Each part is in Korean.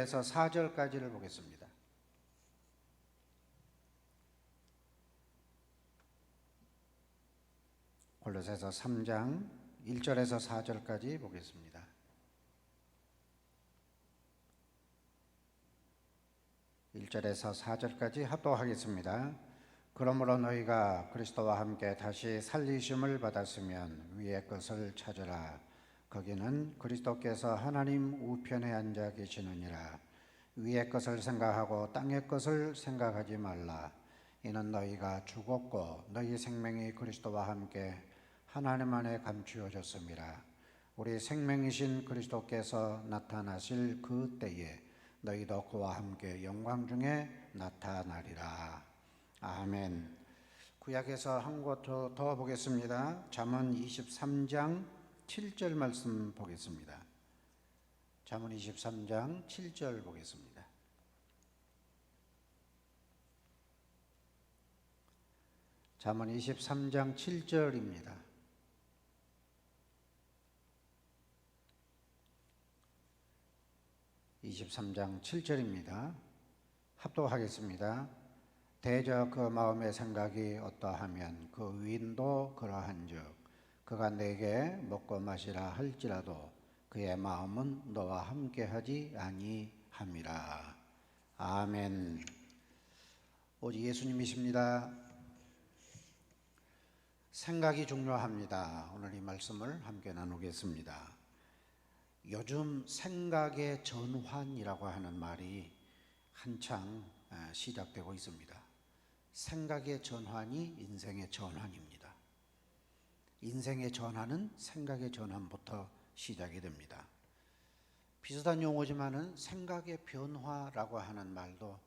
에서 4절까지를 보겠습니다. 골로새서 3장 1절에서 4절까지 보겠습니다. (1절에서 4절까지) 합독하겠습니다. 그러므로 너희가 그리스도와 함께 다시 살리심을 받았으면 위의 것을 찾으라. 거기는 그리스도께서 하나님 우편에 앉아 계시느니라. 위의 것을 생각하고 땅의 것을 생각하지 말라. 이는 너희가 죽었고 너희 생명이 그리스도와 함께 하나님 안에 감추어졌음이라. 우리 생명이신 그리스도께서 나타나실 그 때에 너희도 그와 함께 영광 중에 나타나리라. 아멘. 구약에서 한 곳 더 보겠습니다. 잠언 23장 7절 말씀 보겠습니다. 잠언 23장 7절 보겠습니다. 잠언 23장 7절입니다. (23장 7절입니다) 합독하겠습니다. 대저 그 마음의 생각이 어떠하면 그 위인도 그러한즉 그가 내게 먹고 마시라 할지라도 그의 마음은 너와 함께하지 아니함이라. 아멘. 오직 예수님이십니다. 생각이 중요합니다. 오늘 이 말씀을 함께 나누겠습니다. 요즘 생각의 전환이라고 하는 말이 한창 시작되고 있습니다. 생각의 전환이 인생의 전환입니다. 인생의 전환은 생각의 전환부터 시작이 됩니다. 비슷한 용어지만은 생각의 변화라고 하는 말도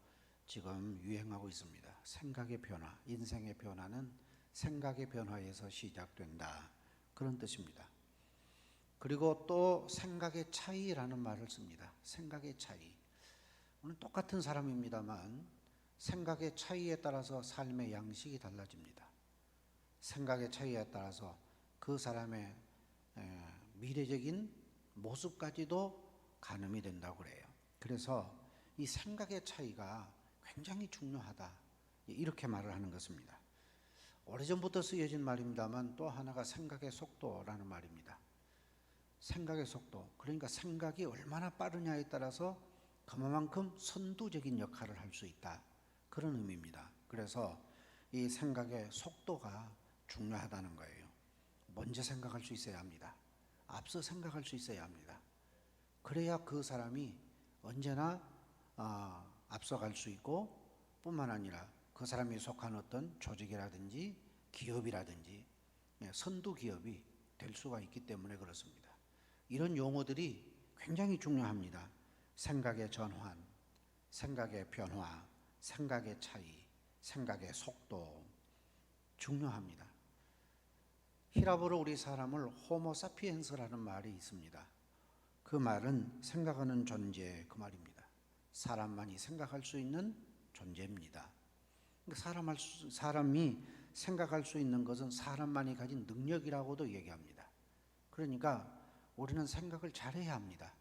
지금 유행하고 있습니다. 생각의 변화, 인생의 변화는 생각의 변화에서 시작된다, 그런 뜻입니다. 그리고 또 생각의 차이라는 말을 씁니다. 생각의 차이. 오늘 똑같은 사람입니다만 생각의 차이에 따라서 삶의 양식이 달라집니다. 생각의 차이에 따라서 그 사람의 미래적인 모습까지도 가늠이 된다고 그래요. 그래서 이 생각의 차이가 굉장히 중요하다, 이렇게 말을 하는 것입니다. 오래전부터 쓰여진 말입니다만 또 하나가 생각의 속도라는 말입니다. 생각의 속도, 그러니까 생각이 얼마나 빠르냐에 따라서 그만큼 선두적인 역할을 할 수 있다, 그런 의미입니다. 그래서 이 생각의 속도가 중요하다는 거예요. 먼저 생각할 수 있어야 합니다. 앞서 생각할 수 있어야 합니다. 그래야 그 사람이 언제나 앞서갈 수 있고, 뿐만 아니라 그 사람이 속한 어떤 조직이라든지 기업이라든지 선두 기업이 될 수가 있기 때문에 그렇습니다. 이런 용어들이 굉장히 중요합니다. 생각의 전환, 생각의 변화, 생각의 차이, 생각의 속도, 중요합니다. 히라보로 우리 사람을 호모사피엔스라는 말이 있습니다. 그 말은 생각하는 존재, 그 말입니다. 사람만이 생각할 수 있는 존재입니다. 사람이 생각할 수 있는 것은 사람만이 가진 능력이라고도 얘기합니다. 그러니까 우리는 생각을 잘해야 합니다.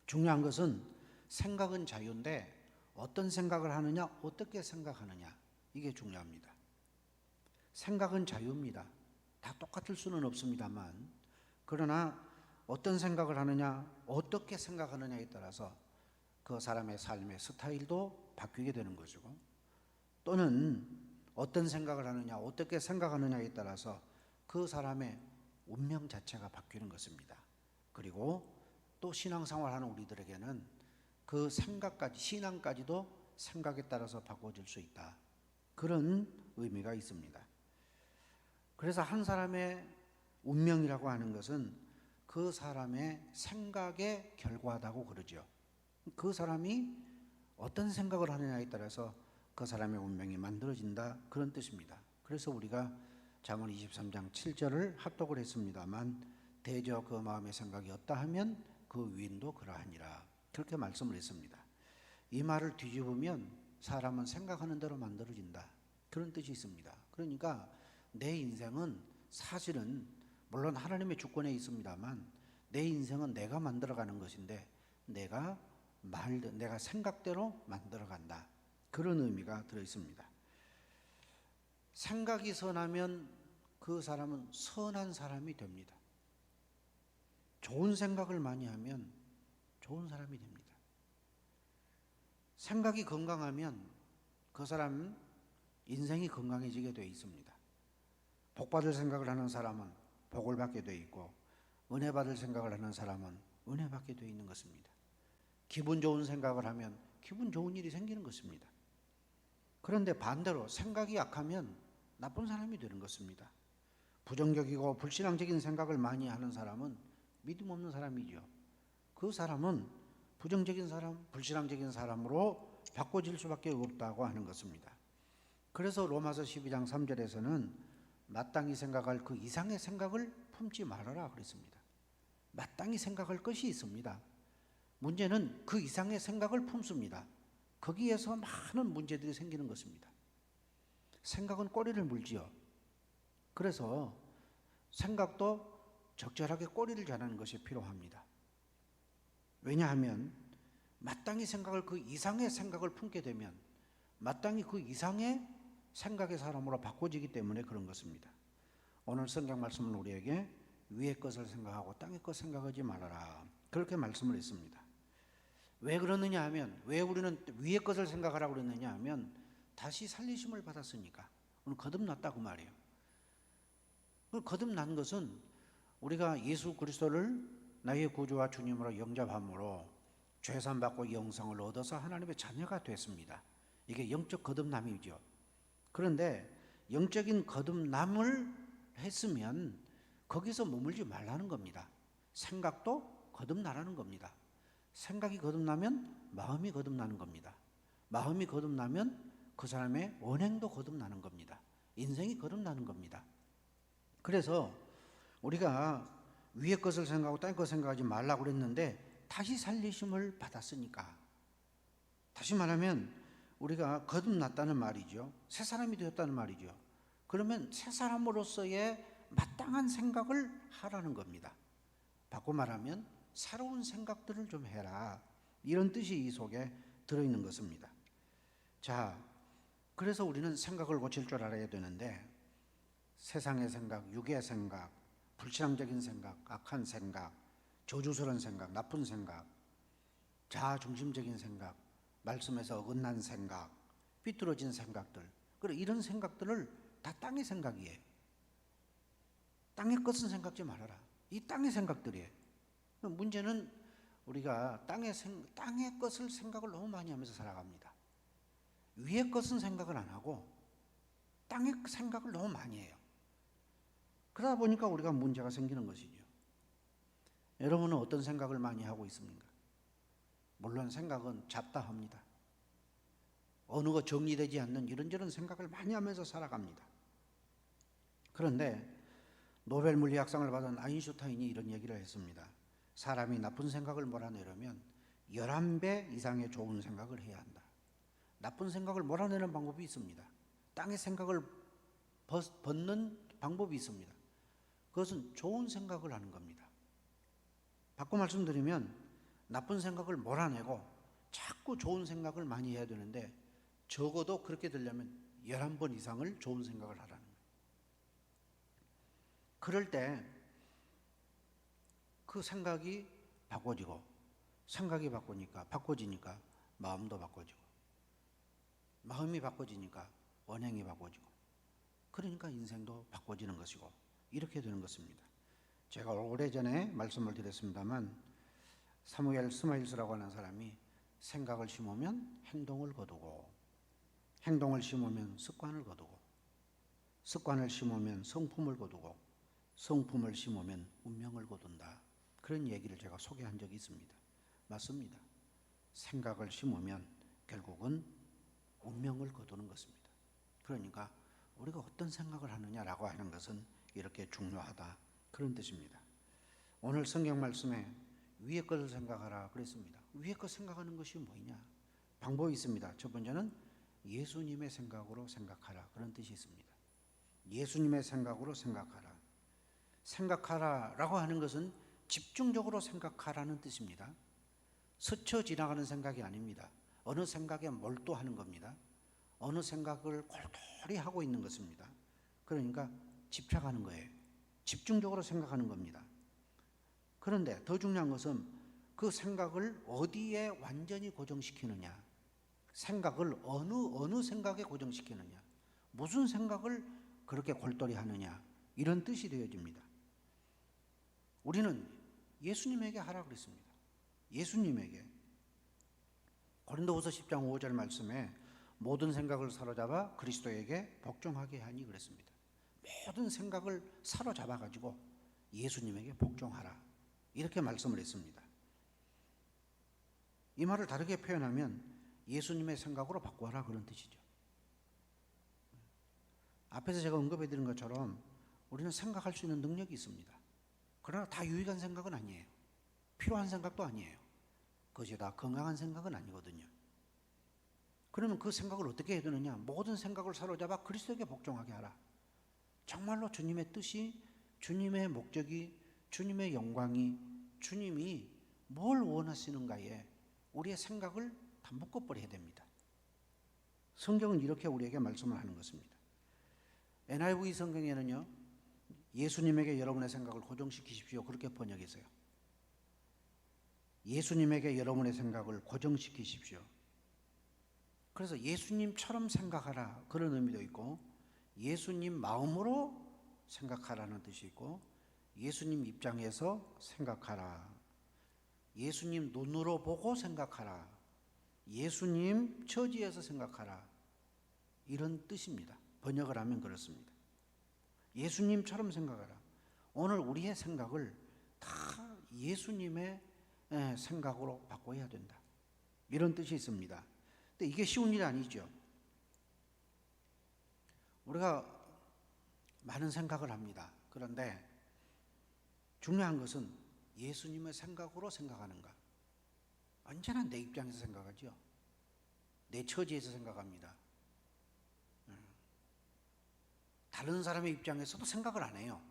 중요한 것은 생각은 자유인데 어떤 생각을 하느냐, 어떻게 생각하느냐, 이게 중요합니다. 생각은 자유입니다. 다 똑같을 수는 없습니다만, 그러나 어떤 생각을 하느냐, 어떻게 생각하느냐에 따라서 그 사람의 삶의 스타일도 바뀌게 되는 것이고, 또는 어떤 생각을 하느냐, 어떻게 생각하느냐에 따라서 그 사람의 운명 자체가 바뀌는 것입니다. 그리고 또 신앙생활하는 우리들에게는 그 생각까지, 신앙까지도 생각에 따라서 바꿔질 수 있다, 그런 의미가 있습니다. 그래서 한 사람의 운명이라고 하는 것은 그 사람의 생각의 결과다고 그러죠. 그 사람이 어떤 생각을 하느냐에 따라서 그 사람의 운명이 만들어진다, 그런 뜻입니다. 그래서 우리가 잠언 23장 7절을 합독을 했습니다만, 대저 그 마음의 생각이 어떠하면 그 위인도 그러하니라, 그렇게 말씀을 했습니다. 이 말을 뒤집으면 사람은 생각하는 대로 만들어진다, 그런 뜻이 있습니다. 그러니까 내 인생은 사실은 물론 하나님의 주권에 있습니다만 내 인생은 내가 만들어가는 것인데 내가 내가 생각대로 만들어간다. 그런 의미가 들어있습니다. 생각이 선하면 그 사람은 선한 사람이 됩니다. 좋은 생각을 많이 하면 좋은 사람이 됩니다. 생각이 건강하면 그 사람 인생이 건강해지게 되어 있습니다. 복 받을 생각을 하는 사람은 복을 받게 되어 있고, 은혜 받을 생각을 하는 사람은 은혜 받게 되어 있는 것입니다. 기분 좋은 생각을 하면 기분 좋은 일이 생기는 것입니다. 그런데 반대로 생각이 약하면 나쁜 사람이 되는 것입니다. 부정적이고 불신앙적인 생각을 많이 하는 사람은 믿음 없는 사람이죠. 그 사람은 부정적인 사람, 불신앙적인 사람으로 바꿔질 수밖에 없다고 하는 것입니다. 그래서 로마서 12장 3절에서는 마땅히 생각할 그 이상의 생각을 품지 말아라 그랬습니다. 마땅히 생각할 것이 있습니다. 문제는 그 이상의 생각을 품습니다. 거기에서 많은 문제들이 생기는 것입니다. 생각은 꼬리를 물지요. 그래서 생각도 적절하게 꼬리를 자르는 것이 필요합니다. 왜냐하면 마땅히 생각을 그 이상의 생각을 품게 되면 마땅히 그 이상의 생각의 사람으로 바꿔지기 때문에 그런 것입니다. 오늘 성경 말씀은 우리에게 위의 것을 생각하고 땅의 것 생각하지 말아라, 그렇게 말씀을 했습니다. 왜 그러느냐 하면, 왜 우리는 위의 것을 생각하라고 그랬느냐 하면 다시 살리심을 받았으니까. 오늘 거듭났다 그 말이에요. 거듭난 것은 우리가 예수 그리스도를 나의 구주와 주님으로 영접함으로 죄산받고 영생을 얻어서 하나님의 자녀가 됐습니다. 이게 영적 거듭남이죠. 그런데 영적인 거듭남을 했으면 거기서 머물지 말라는 겁니다. 생각도 거듭나라는 겁니다. 생각이 거듭나면 마음이 거듭나는 겁니다. 마음이 거듭나면 그 사람의 언행도 거듭나는 겁니다. 인생이 거듭나는 겁니다. 그래서 우리가 위의 것을 생각하고 땅의 것을 생각하지 말라고 그랬는데 다시 살리심을 받았으니까, 다시 말하면 우리가 거듭났다는 말이죠. 새 사람이 되었다는 말이죠. 그러면 새 사람으로서의 마땅한 생각을 하라는 겁니다. 바꿔 말하면 새로운 생각들을 좀 해라, 이런 뜻이 이 속에 들어있는 것입니다. 자, 그래서 우리는 생각을 고칠 줄 알아야 되는데, 세상의 생각, 육의 생각, 불신앙적인 생각, 악한 생각, 저주스러운 생각, 나쁜 생각, 자아중심적인 생각, 말씀에서 어긋난 생각, 삐뚤어진 생각들, 그래 이런 생각들을 다 땅의 생각이에요. 땅의 것은 생각지 말아라. 이 땅의 생각들이에요. 문제는 우리가 땅의 것을 생각을 너무 많이 하면서 살아갑니다. 위의 것은 생각을 안 하고 땅의 생각을 너무 많이 해요. 그러다 보니까 우리가 문제가 생기는 것이죠. 여러분은 어떤 생각을 많이 하고 있습니까? 물론 생각은 잡다합니다. 어느 것 정리되지 않는 이런저런 생각을 많이 하면서 살아갑니다. 그런데 노벨 물리학상을 받은 아인슈타인이 이런 얘기를 했습니다. 사람이 나쁜 생각을 몰아내려면 11배 이상의 좋은 생각을 해야 한다. 나쁜 생각을 몰아내는 방법이 있습니다. 땅의 생각을 벗는 방법이 있습니다. 그것은 좋은 생각을 하는 겁니다. 바꿔 말씀드리면 나쁜 생각을 몰아내고 자꾸 좋은 생각을 많이 해야 되는데, 적어도 그렇게 되려면 11번 이상을 좋은 생각을 하라는 거예요. 그럴 때 그 생각이 바꿔지고, 생각이 바꿔지니까 마음도 바꿔지고, 마음이 바꿔지니까 언행이 바꿔지고, 그러니까 인생도 바꿔지는 것이고, 이렇게 되는 것입니다. 제가 오래전에 말씀을 드렸습니다만, 사무엘 스마일스라고 하는 사람이 생각을 심으면 행동을 거두고, 행동을 심으면 습관을 거두고, 습관을 심으면 성품을 거두고, 성품을 심으면 운명을 거둔다, 그런 얘기를 제가 소개한 적이 있습니다. 맞습니다. 생각을 심으면 결국은 운명을 거두는 것입니다. 그러니까 우리가 어떤 생각을 하느냐라고 하는 것은 이렇게 중요하다, 그런 뜻입니다. 오늘 성경 말씀에 위의 것을 생각하라 그랬습니다. 위의 것 생각하는 것이 뭐냐? 방법이 있습니다. 첫 번째는 예수님의 생각으로 생각하라, 그런 뜻이 있습니다. 예수님의 생각으로 생각하라. 생각하라라고 하는 것은 집중적으로 생각하라는 뜻입니다. 스쳐 지나가는 생각이 아닙니다. 어느 생각에 몰두하는 겁니다. 어느 생각을 골똘히 하고 있는 것입니다. 그러니까 집착하는 거예요. 집중적으로 생각하는 겁니다. 그런데 더 중요한 것은 그 생각을 어디에 완전히 고정시키느냐, 생각을 어느 생각에 고정시키느냐, 무슨 생각을 그렇게 골똘히 하느냐, 이런 뜻이 되어집니다. 우리는 예수님에게 하라 그랬습니다. 예수님에게. 고린도후서 10장 5절 말씀에 모든 생각을 사로잡아 그리스도에게 복종하게 하니 그랬습니다. 모든 생각을 사로잡아 가지고 예수님에게 복종하라, 이렇게 말씀을 했습니다. 이 말을 다르게 표현하면 예수님의 생각으로 바꾸어라, 그런 뜻이죠. 앞에서 제가 언급해 드린 것처럼 우리는 생각할 수 있는 능력이 있습니다. 그러나 다 유익한 생각은 아니에요. 필요한 생각도 아니에요. 그것이 다 건강한 생각은 아니거든요. 그러면 그 생각을 어떻게 해야 되느냐? 모든 생각을 사로잡아 그리스도에게 복종하게 하라. 정말로 주님의 뜻이, 주님의 목적이, 주님의 영광이, 주님이 뭘 원하시는가에 우리의 생각을 다 묶어버려야 됩니다. 성경은 이렇게 우리에게 말씀을 하는 것입니다. NIV 성경에는요, 예수님에게 여러분의 생각을 고정시키십시오, 그렇게 번역했어요. 예수님에게 여러분의 생각을 고정시키십시오. 그래서 예수님처럼 생각하라, 그런 의미도 있고, 예수님 마음으로 생각하라는 뜻이 있고, 예수님 입장에서 생각하라, 예수님 눈으로 보고 생각하라, 예수님 처지에서 생각하라, 이런 뜻입니다. 번역을 하면 그렇습니다. 예수님처럼 생각하라. 오늘 우리의 생각을 다 예수님의 생각으로 바꿔야 된다, 이런 뜻이 있습니다. 근데 이게 쉬운 일이 아니죠. 우리가 많은 생각을 합니다. 그런데 중요한 것은 예수님의 생각으로 생각하는가. 언제나 내 입장에서 생각하죠. 내 처지에서 생각합니다. 다른 사람의 입장에서도 생각을 안 해요.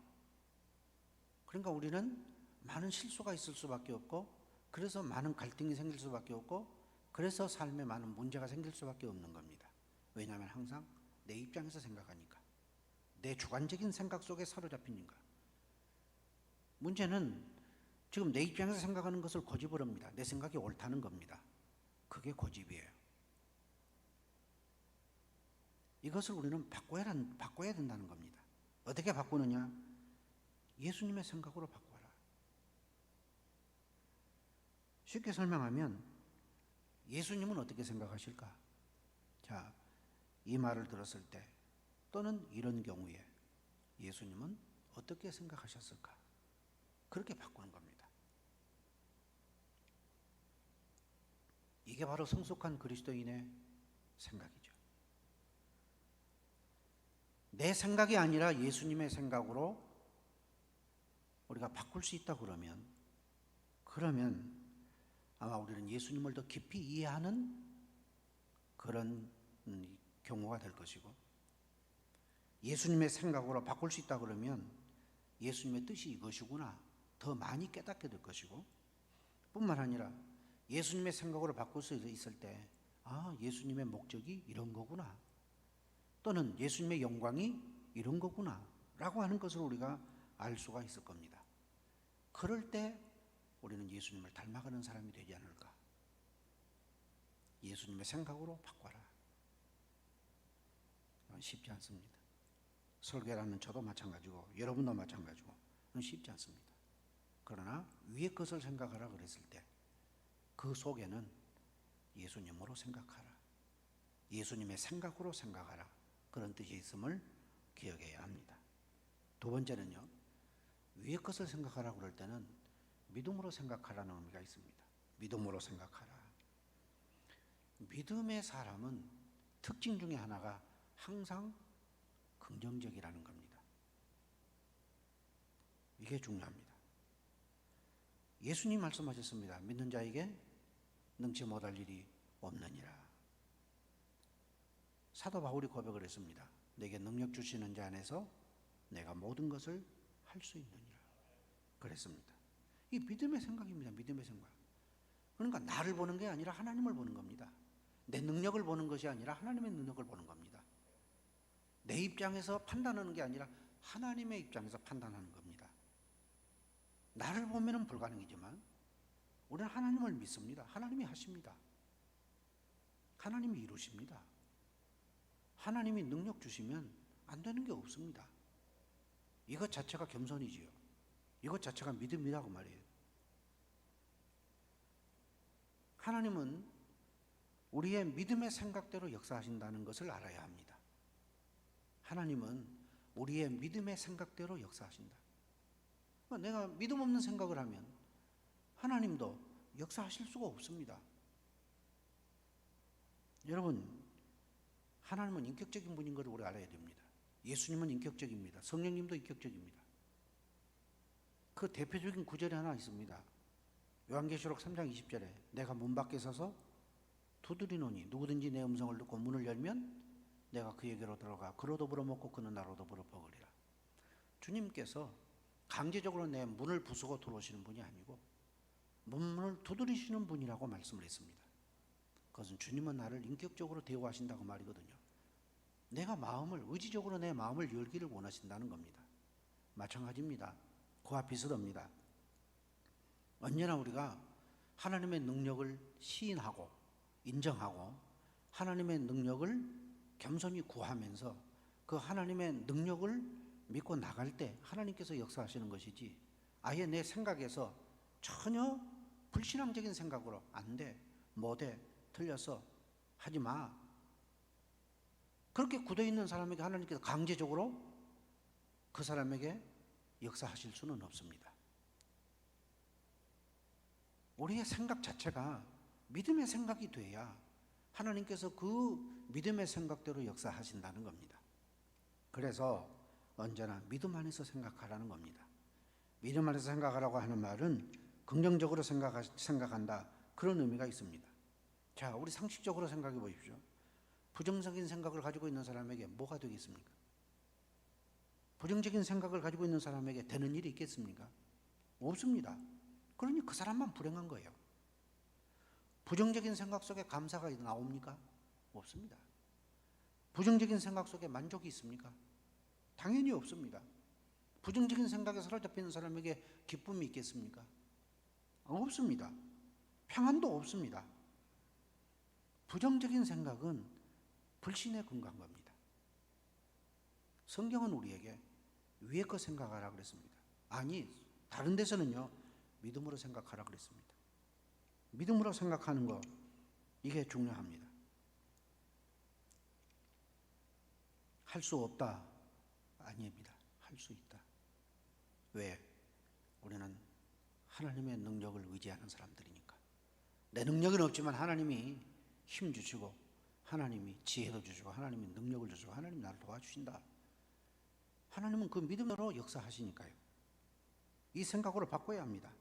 그러니까 우리는 많은 실수가 있을 수밖에 없고, 그래서 많은 갈등이 생길 수밖에 없고, 그래서 삶에 많은 문제가 생길 수밖에 없는 겁니다. 왜냐하면 항상 내 입장에서 생각하니까, 내 주관적인 생각 속에 사로잡히니까. 문제는 지금 내 입장에서 생각하는 것을 고집을 합니다. 내 생각이 옳다는 겁니다. 그게 고집이에요. 이것을 우리는 바꿔야 된다는 겁니다. 어떻게 바꾸느냐? 예수님의 생각으로 바꿔라. 쉽게 설명하면 예수님은 어떻게 생각하실까? 자, 이 말을 들었을 때, 또는 이런 경우에 예수님은 어떻게 생각하셨을까? 그렇게 바꾸는 겁니다. 이게 바로 성숙한 그리스도인의 생각이죠. 내 생각이 아니라 예수님의 생각으로 우리가 바꿀 수 있다 그러면 아마 우리는 예수님을 더 깊이 이해하는 그런 경우가 될 것이고, 예수님의 생각으로 바꿀 수 있다 그러면 예수님의 뜻이 이것이구나 더 많이 깨닫게 될 것이고, 뿐만 아니라 예수님의 생각으로 바꿀 수 있을 때, 아, 예수님의 목적이 이런 거구나, 또는 예수님의 영광이 이런 거구나 라고 하는 것을 우리가 알 수가 있을 겁니다. 그럴 때 우리는 예수님을 닮아가는 사람이 되지 않을까. 예수님의 생각으로 바꿔라. 쉽지 않습니다. 설계라는 저도 마찬가지고 여러분도 마찬가지고 쉽지 않습니다. 그러나 위의 것을 생각하라 그랬을 때 그 속에는 예수님으로 생각하라, 예수님의 생각으로 생각하라, 그런 뜻이 있음을 기억해야 합니다. 두 번째는요, 위의 것을 생각하라 그럴 때는 믿음으로 생각하라는 의미가 있습니다. 믿음으로 생각하라. 믿음의 사람은 특징 중에 하나가 항상 긍정적이라는 겁니다. 이게 중요합니다. 예수님 말씀하셨습니다. 믿는 자에게 능치 못할 일이 없느니라. 사도 바울이 고백을 했습니다. 내게 능력 주시는 자 안에서 내가 모든 것을 할 수 있느니라 그랬습니다. 이 믿음의 생각입니다. 믿음의 생각. 그러니까 나를 보는 게 아니라 하나님을 보는 겁니다. 내 능력을 보는 것이 아니라 하나님의 능력을 보는 겁니다. 내 입장에서 판단하는 게 아니라 하나님의 입장에서 판단하는 겁니다. 나를 보면은 불가능이지만 우리는 하나님을 믿습니다. 하나님이 하십니다. 하나님이 이루십니다. 하나님이 능력 주시면 안 되는 게 없습니다. 이것 자체가 겸손이지요. 이것 자체가 믿음이라고 말이에요. 하나님은 우리의 믿음의 생각대로 역사하신다는 것을 알아야 합니다. 하나님은 우리의 믿음의 생각대로 역사하신다. 내가 믿음 없는 생각을 하면 하나님도 역사하실 수가 없습니다. 여러분, 하나님은 인격적인 분인 것을 우리 알아야 됩니다. 예수님은 인격적입니다. 성령님도 인격적입니다. 그 대표적인 구절이 하나 있습니다. 요한계시록 3장 20절에 내가 문 밖에 서서 두드리노니 누구든지 내 음성을 듣고 문을 열면 내가 그에게로 들어가 그로 더불어 먹고 그는 나로 더불어 먹으리라. 주님께서 강제적으로 내 문을 부수고 들어오시는 분이 아니고 문을 두드리시는 분이라고 말씀을 했습니다. 그것은 주님은 나를 인격적으로 대우하신다고 말이거든요. 내가 마음을 의지적으로 내 마음을 열기를 원하신다는 겁니다. 마찬가지입니다. 그와 비슷합니다. 언제나 우리가 하나님의 능력을 시인하고 인정하고 하나님의 능력을 겸손히 구하면서 그 하나님의 능력을 믿고 나갈 때 하나님께서 역사하시는 것이지, 아예 내 생각에서 전혀 불신앙적인 생각으로 안 돼, 못해, 틀렸어 하지 마. 그렇게 굳어있는 사람에게 하나님께서 강제적으로 그 사람에게 역사하실 수는 없습니다. 우리의 생각 자체가 믿음의 생각이 돼야 하나님께서 그 믿음의 생각대로 역사하신다는 겁니다. 그래서 언제나 믿음 안에서 생각하라는 겁니다. 믿음 안에서 생각하라고 하는 말은 긍정적으로 생각한다, 그런 의미가 있습니다. 자, 우리 상식적으로 생각해 보십시오. 부정적인 생각을 가지고 있는 사람에게 뭐가 되겠습니까? 부정적인 생각을 가지고 있는 사람에게 되는 일이 있겠습니까? 없습니다. 그러니 그 사람만 불행한 거예요. 부정적인 생각 속에 감사가 나옵니까? 없습니다. 부정적인 생각 속에 만족이 있습니까? 당연히 없습니다. 부정적인 생각에 사로잡히는 사람에게 기쁨이 있겠습니까? 없습니다. 평안도 없습니다. 부정적인 생각은 불신에 근거한 겁니다. 성경은 우리에게 위의 것 생각하라 그랬습니다. 아니, 다른 데서는요, 믿음으로 생각하라 그랬습니다. 믿음으로 생각하는 거, 이게 중요합니다. 할 수 없다? 아닙니다. 할 수 있다. 왜? 우리는 하나님의 능력을 의지하는 사람들이니까. 내 능력은 없지만 하나님이 힘 주시고 하나님이 지혜도 주시고 하나님이 능력을 주시고 하나님이 나를 도와주신다. 하나님은 그 믿음으로 역사하시니까요. 이 생각으로 바꿔야 합니다.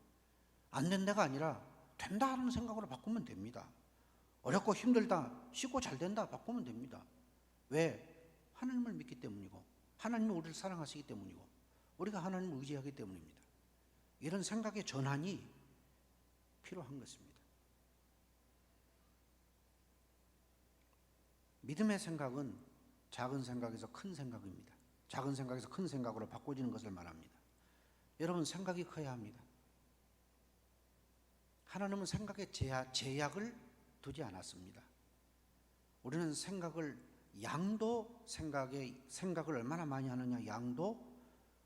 안 된다가 아니라 된다 하는 생각으로 바꾸면 됩니다. 어렵고 힘들다, 쉽고 잘 된다 바꾸면 됩니다. 왜? 하나님을 믿기 때문이고 하나님이 우리를 사랑하시기 때문이고 우리가 하나님을 의지하기 때문입니다. 이런 생각의 전환이 필요한 것입니다. 믿음의 생각은 작은 생각에서 큰 생각입니다. 작은 생각에서 큰 생각으로 바꿔지는 것을 말합니다. 여러분, 생각이 커야 합니다. 하나님은 생각에 제약을 두지 않았습니다. 우리는 생각을 얼마나 많이 하느냐, 양도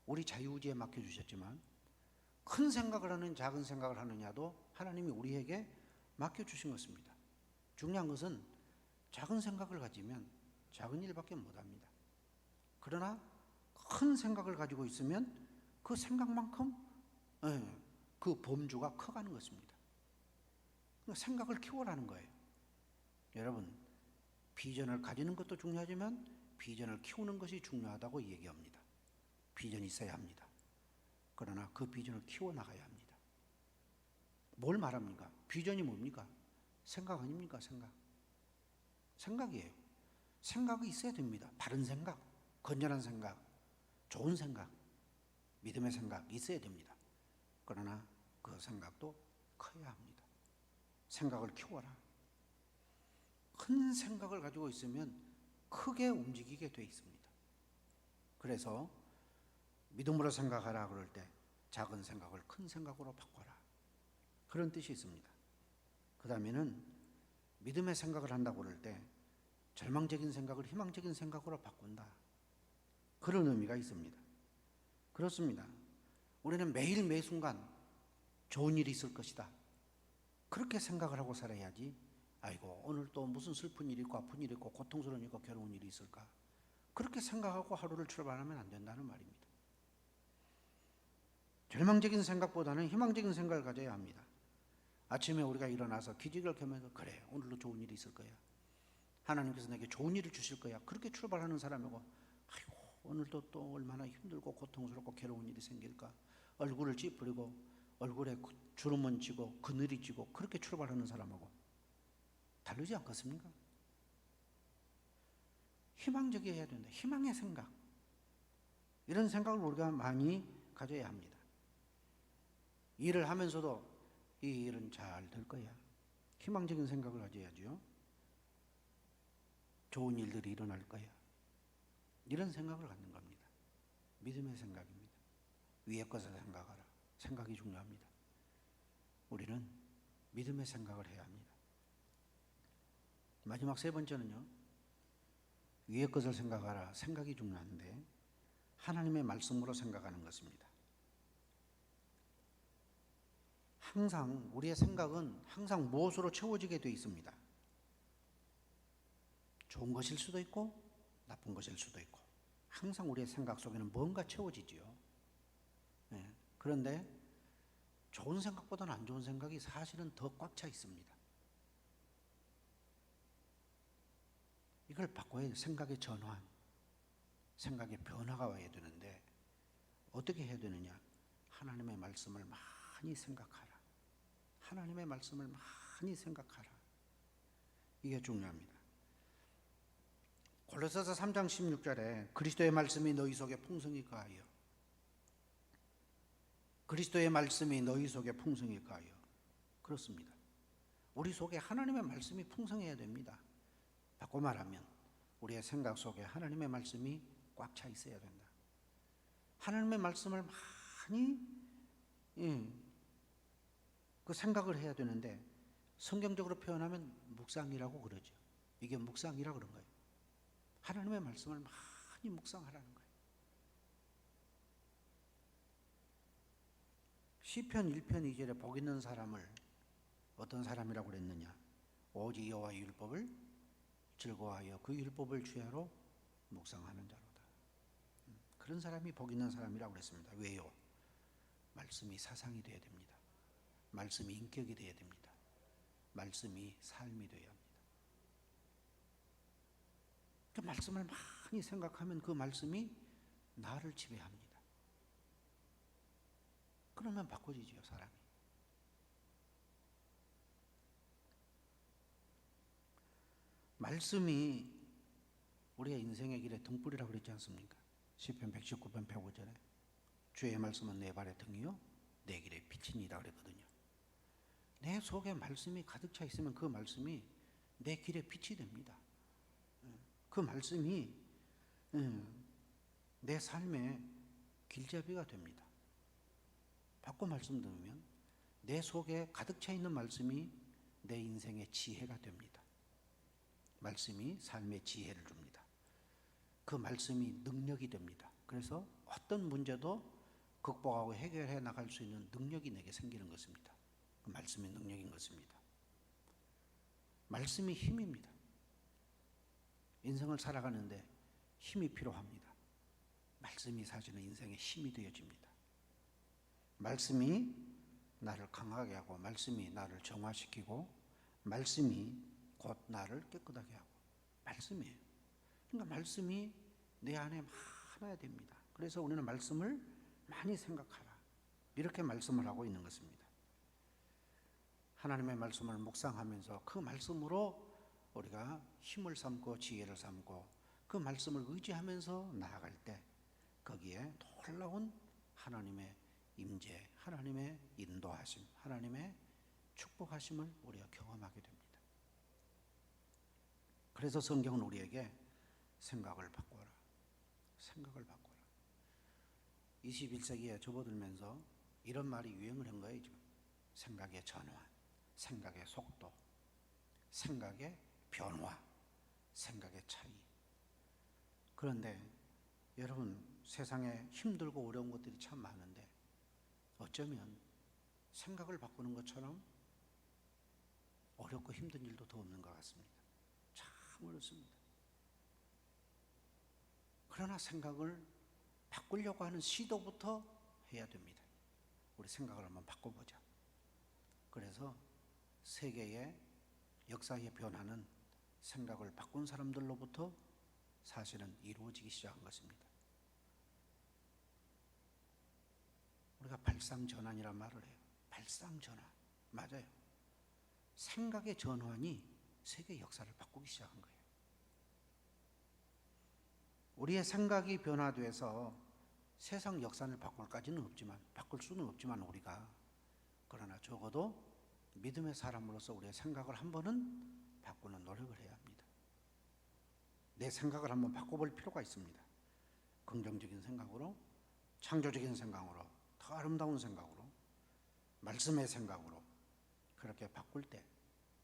우리 자유의지에 맡겨주셨지만 큰 생각을 하는 작은 생각을 하느냐도 하나님이 우리에게 맡겨주신 것입니다. 중요한 것은 작은 생각을 가지면 작은 일밖에 못합니다. 그러나 큰 생각을 가지고 있으면 그 생각만큼 그 범주가 커가는 것입니다. 생각을 키워라는 거예요. 여러분, 비전을 가지는 것도 중요하지만 비전을 키우는 것이 중요하다고 얘기합니다. 비전이 있어야 합니다. 그러나 그 비전을 키워나가야 합니다. 뭘 말합니까? 비전이 뭡니까? 생각 아닙니까? 생각이에요. 생각이 있어야 됩니다. 바른 생각, 건전한 생각, 좋은 생각, 믿음의 생각 있어야 됩니다. 그러나 그 생각도 커야 합니다. 생각을 키워라. 큰 생각을 가지고 있으면 크게 움직이게 돼 있습니다. 그래서 믿음으로 생각하라 그럴 때 작은 생각을 큰 생각으로 바꿔라, 그런 뜻이 있습니다. 그 다음에는 믿음의 생각을 한다고 그럴 때 절망적인 생각을 희망적인 생각으로 바꾼다, 그런 의미가 있습니다. 그렇습니다. 우리는 매일 매순간 좋은 일이 있을 것이다, 그렇게 생각을 하고 살아야지, 아이고 오늘 또 무슨 슬픈 일이 있고 아픈 일이 있고 고통스러운 일이 있고 괴로운 일이 있을까, 그렇게 생각하고 하루를 출발하면 안 된다는 말입니다. 절망적인 생각보다는 희망적인 생각을 가져야 합니다. 아침에 우리가 일어나서 기지개를 켜면서 그래 오늘도 좋은 일이 있을 거야, 하나님께서 내게 좋은 일을 주실 거야, 그렇게 출발하는 사람이고, 아이고 오늘도 또 얼마나 힘들고 고통스럽고 괴로운 일이 생길까, 얼굴을 찌푸리고 얼굴에 주름은 지고 그늘이 지고 그렇게 출발하는 사람하고 다르지 않겠습니까? 희망적이어야 된다. 희망의 생각, 이런 생각을 우리가 많이 가져야 합니다. 일을 하면서도 이 일은 잘 될 거야, 희망적인 생각을 가져야죠. 좋은 일들이 일어날 거야, 이런 생각을 갖는 겁니다. 믿음의 생각입니다. 위의 것을 생각하라. 생각이 중요합니다. 우리는 믿음의 생각을 해야 합니다. 마지막 세 번째는요, 위의 것을 생각하라. 생각이 중요한데 하나님의 말씀으로 생각하는 것입니다. 항상 우리의 생각은 항상 무엇으로 채워지게 되어 있습니다. 좋은 것일 수도 있고 나쁜 것일 수도 있고, 항상 우리의 생각 속에는 뭔가 채워지지요. 네. 그런데 좋은 생각보다는 안 좋은 생각이 사실은 더 꽉 차 있습니다. 이걸 바꿔야 돼요. 생각의 전환, 생각의 변화가 와야 되는데 어떻게 해야 되느냐? 하나님의 말씀을 많이 생각하라. 하나님의 말씀을 많이 생각하라. 이게 중요합니다. 골로새서 3장 16절에 그리스도의 말씀이 너희 속에 풍성히 거하여, 그리스도의 말씀이 너희 속에 풍성히 거하여, 그렇습니다. 우리 속에 하나님의 말씀이 풍성해야 됩니다. 바꿔 말하면 우리의 생각 속에 하나님의 말씀이 꽉 차 있어야 된다. 하나님의 말씀을 많이 그 생각을 해야 되는데, 성경적으로 표현하면 묵상이라고 그러죠. 이게 묵상이라고 그런 거예요. 하나님의 말씀을 많이 묵상하라는 거예요. 시편 1편 2절에 복 있는 사람을 어떤 사람이라고 그랬느냐? 오직 여호와의 율법을 즐거워하여 그 율법을 주야로 묵상하는 자로다. 그런 사람이 복 있는 사람이라고 그랬습니다. 왜요? 말씀이 사상이 되어야 됩니다. 말씀이 인격이 되어야 됩니다. 말씀이 삶이 되어야 합니다. 그 말씀을 많이 생각하면 그 말씀이 나를 지배합니다. 그러면 바꿔지지요, 사람이. 말씀이 우리의 인생의 길에 등불이라고 그랬지 않습니까? 시편 119편 105절에 주의 말씀은 내 발의 등이요 내 길의 빛이니라 그랬거든요. 내 속에 말씀이 가득 차 있으면 그 말씀이 내 길의 빛이 됩니다. 그 말씀이 내 삶의 길잡이가 됩니다. 바꿔 말씀드리면 내 속에 가득 차 있는 말씀이 내 인생의 지혜가 됩니다. 말씀이 삶의 지혜를 줍니다. 그 말씀이 능력이 됩니다. 그래서 어떤 문제도 극복하고 해결해 나갈 수 있는 능력이 내게 생기는 것입니다. 그 말씀이 능력인 것입니다. 말씀이 힘입니다. 인생을 살아가는데 힘이 필요합니다. 말씀이 사실은 인생의 힘이 되어집니다. 말씀이 나를 강하게 하고, 말씀이 나를 정화시키고, 말씀이 곧 나를 깨끗하게 하고, 말씀이에요. 그러니까 말씀이 내 안에 많아야 됩니다. 그래서 우리는 말씀을 많이 생각하라, 이렇게 말씀을 하고 있는 것입니다. 하나님의 말씀을 묵상하면서 그 말씀으로 우리가 힘을 삼고 지혜를 삼고 그 말씀을 의지하면서 나아갈 때 거기에 놀라운 하나님의 임재, 하나님의 인도하심, 하나님의 축복하심을 우리가 경험하게 됩니다. 그래서 성경은 우리에게 생각을 바꿔라, 생각을 바꿔라. 21세기에 접어들면서 이런 말이 유행을 한 거예요. 지금 생각의 전환, 생각의 속도, 생각의 변화, 생각의 차이. 그런데 여러분, 세상에 힘들고 어려운 것들이 참 많은데 어쩌면 생각을 바꾸는 것처럼 어렵고 힘든 일도 더 없는 것 같습니다. 참 어렵습니다. 그러나 생각을 바꾸려고 하는 시도부터 해야 됩니다. 우리 생각을 한번 바꿔보자. 그래서 세계의 역사의 변화는 생각을 바꾼 사람들로부터 사실은 이루어지기 시작한 것입니다. 우리가 발상전환이란 말을 해요. 발상전환. 맞아요. 생각의 전환이 세계 역사를 바꾸기 시작한 거예요. 우리의 생각이 변화돼서 세상 역사를 바꿀 수는 없지만 우리가, 그러나 적어도 믿음의 사람으로서 우리의 생각을 한 번은 바꾸는 노력을 해야 합니다. 내 생각을 한번 바꿔볼 필요가 있습니다. 긍정적인 생각으로, 창조적인 생각으로, 더 아름다운 생각으로, 말씀의 생각으로 그렇게 바꿀 때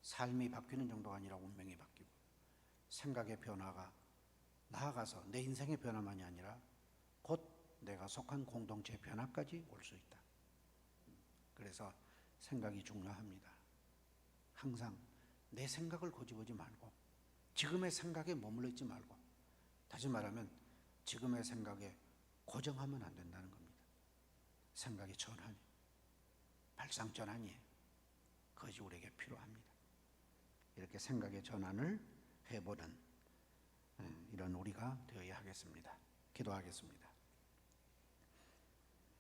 삶이 바뀌는 정도가 아니라 운명이 바뀌고, 생각의 변화가 나아가서 내 인생의 변화만이 아니라 곧 내가 속한 공동체의 변화까지 올 수 있다. 그래서 생각이 중요합니다. 항상 내 생각을 고집하지 말고 지금의 생각에 머물러 있지 말고, 다시 말하면 지금의 생각에 고정하면 안 된다는 겁니다. 생각의 전환이, 발상 전환이에요. 그것이 우리에게 필요합니다. 이렇게 생각의 전환을 해보는 이런 우리가 되어야 하겠습니다. 기도하겠습니다.